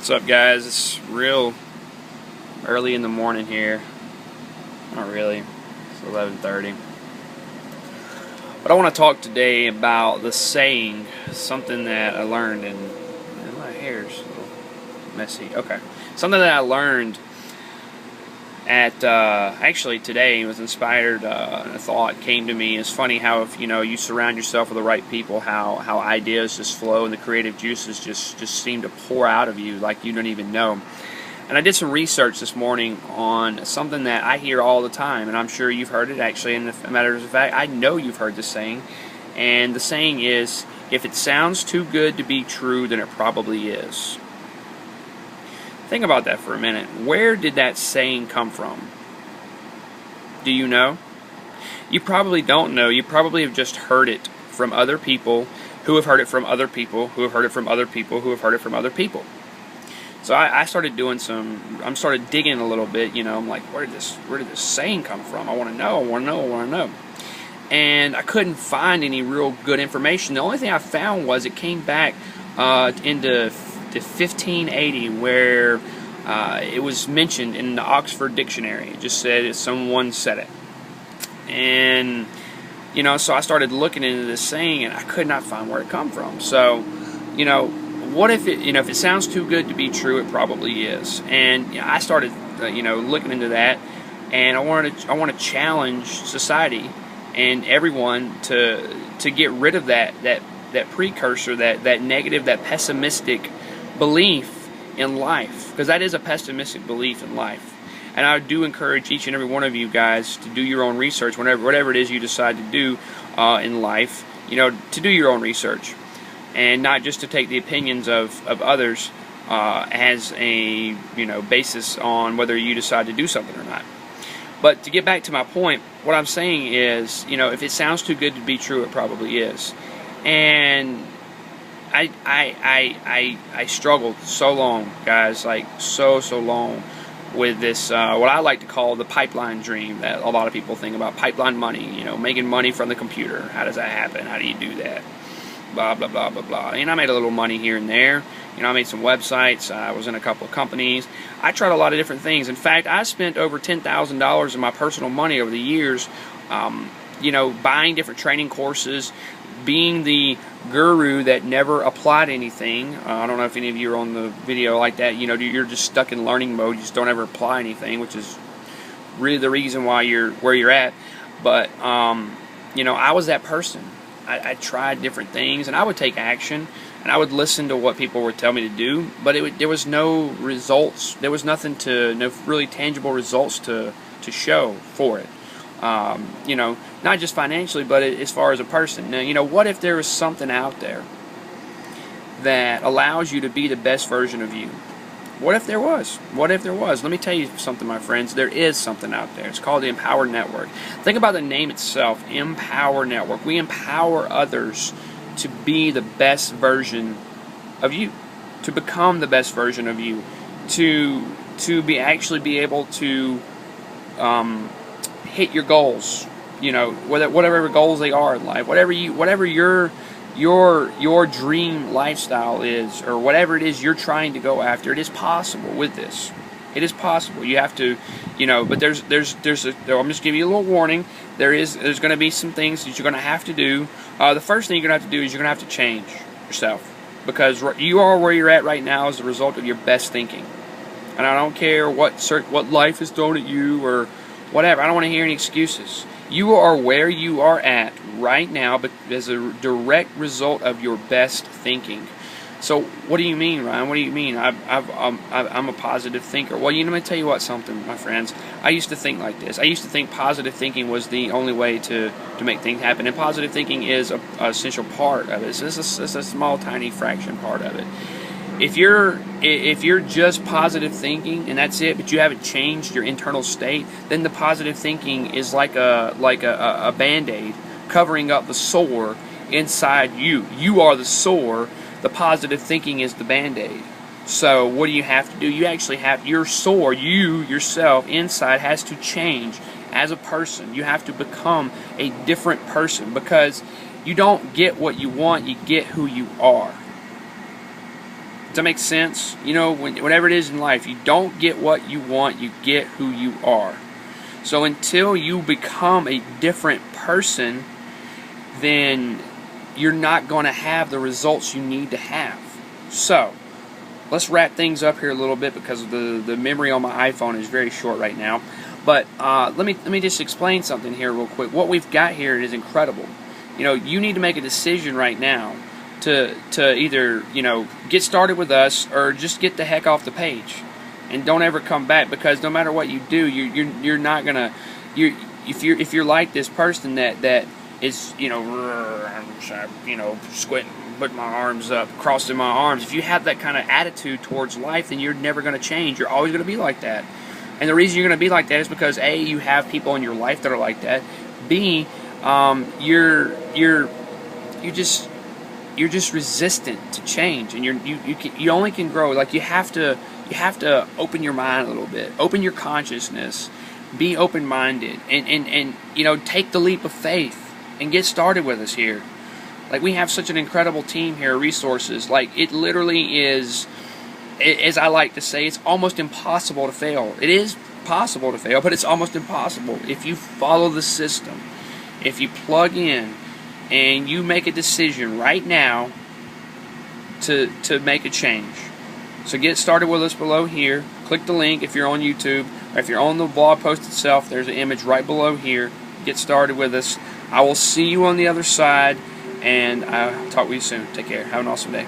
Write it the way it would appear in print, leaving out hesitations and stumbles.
What's up, guys? It's real early in the morning here. Not really. It's 11:30. But I want to talk today about the saying, something that I learned, and my hair's a little messy. Okay. Something that I learned at actually today was inspired. A thought came to me. It's funny how if you surround yourself with the right people, how ideas just flow and the creative juices just seem to pour out of you like you don't even know. And I did some research this morning on something that I hear all the time, and I'm sure you've heard it actually. And as a matter of fact, I know you've heard this saying, and the saying is, "If it sounds too good to be true, then it probably is." Think about that for a minute. Where did that saying come from? Do you know? You probably don't know. You probably have just heard it from other people who have heard it from other people who have heard it from other people who have heard it from other people. So I started doing started digging a little bit. I'm like, where did this saying come from? I want to know. And I couldn't find any real good information. The only thing I found was it came back into 1580, where it was mentioned in the Oxford Dictionary. It just said someone said it, and so I started looking into this saying, and I could not find where it come from. So, what if if it sounds too good to be true, it probably is. And I started looking into that, and I want to challenge society and everyone to get rid of that precursor, that negative, that pessimistic belief in life, because that is a pessimistic belief in life. And I do encourage each and every one of you guys to do your own research whatever it is you decide to do in life, to do your own research, and not just to take the opinions of others as a basis on whether you decide to do something or not. But to get back to my point, what I'm saying is, if it sounds too good to be true, it probably is. And I struggled so long, guys, like so long with this, what I like to call the pipeline dream, that a lot of people think about. Pipeline money, making money from the computer. How does that happen? How do you do that? Blah, blah, blah, blah, blah. And I made a little money here and there. I made some websites. I was in a couple of companies. I tried a lot of different things. In fact, I spent over $10,000 of my personal money over the years, buying different training courses, being the guru that never applied anything. I don't know if any of you are on the video like that. You're just stuck in learning mode. You just don't ever apply anything, which is really the reason why you're where you're at. But, I was that person. I tried different things, and I would take action, and I would listen to what people would tell me to do, but there was no results. There was no really tangible results to show for it. Not just financially, but as far as a person. Now, what if there was something out there that allows you to be the best version of you? What if there was? Let me tell you something, my friends. There is something out there. It's called the Empower Network. Think about the name itself, Empower Network. We empower others to be the best version of you, to become the best version of you, to actually be able to hit your goals. Whatever goals they are in life, whatever your dream lifestyle is, or whatever it is you're trying to go after, it is possible with this. It is possible. You have to, but there's I'm just giving you a little warning. There's going to be some things that you're going to have to do. The first thing you're going to have to do is you're going to have to change yourself, because you are where you're at right now as a result of your best thinking. And I don't care what life has thrown at you or whatever. I don't want to hear any excuses. You are where you are at right now, but as a direct result of your best thinking. So, what do you mean, Ryan? What do you mean? I'm a positive thinker. Well, let me tell you something, my friends. I used to think like this. I used to think positive thinking was the only way to make things happen, and positive thinking is an essential part of it. It's a small, tiny fraction part of it. If you're just positive thinking and that's it, but you haven't changed your internal state, then the positive thinking is like a Band-Aid covering up the sore inside you. You are the sore. The positive thinking is the Band-Aid. So what do you have to do? You actually have your sore, you yourself inside has to change as a person. You have to become a different person, because you don't get what you want, you get who you are. Does that make sense? You know, whatever it is in life, you don't get what you want, you get who you are. So until you become a different person, then you're not going to have the results you need to have. So, let's wrap things up here a little bit because the memory on my iPhone is very short right now. But let me just explain something here real quick. What we've got here is incredible. You know, you need to make a decision right now to either, you know, get started with us or just get the heck off the page and don't ever come back, because no matter what you do, you're not gonna, if you're like this person that is, you know, squinting, putting my arms up, crossing my arms. If you have that kind of attitude towards life, then you're never going to change. You're always going to be like that. And the reason you're going to be like that is because A, you have people in your life that are like that. B, you're just resistant to change, and you only can grow. Like you have to open your mind a little bit, open your consciousness, be open-minded, and you know, take the leap of faith and get started with us here. Like, we have such an incredible team here, resources. Like, it literally is, as I like to say, it's almost impossible to fail. It is possible to fail, but it's almost impossible if you follow the system. If you plug in and you make a decision right now to make a change. So get started with us below here. Click the link if you're on YouTube, or if you're on the blog post itself, there's an image right below here. Get started with us. I will see you on the other side, and I'll talk with you soon. Take care. Have an awesome day.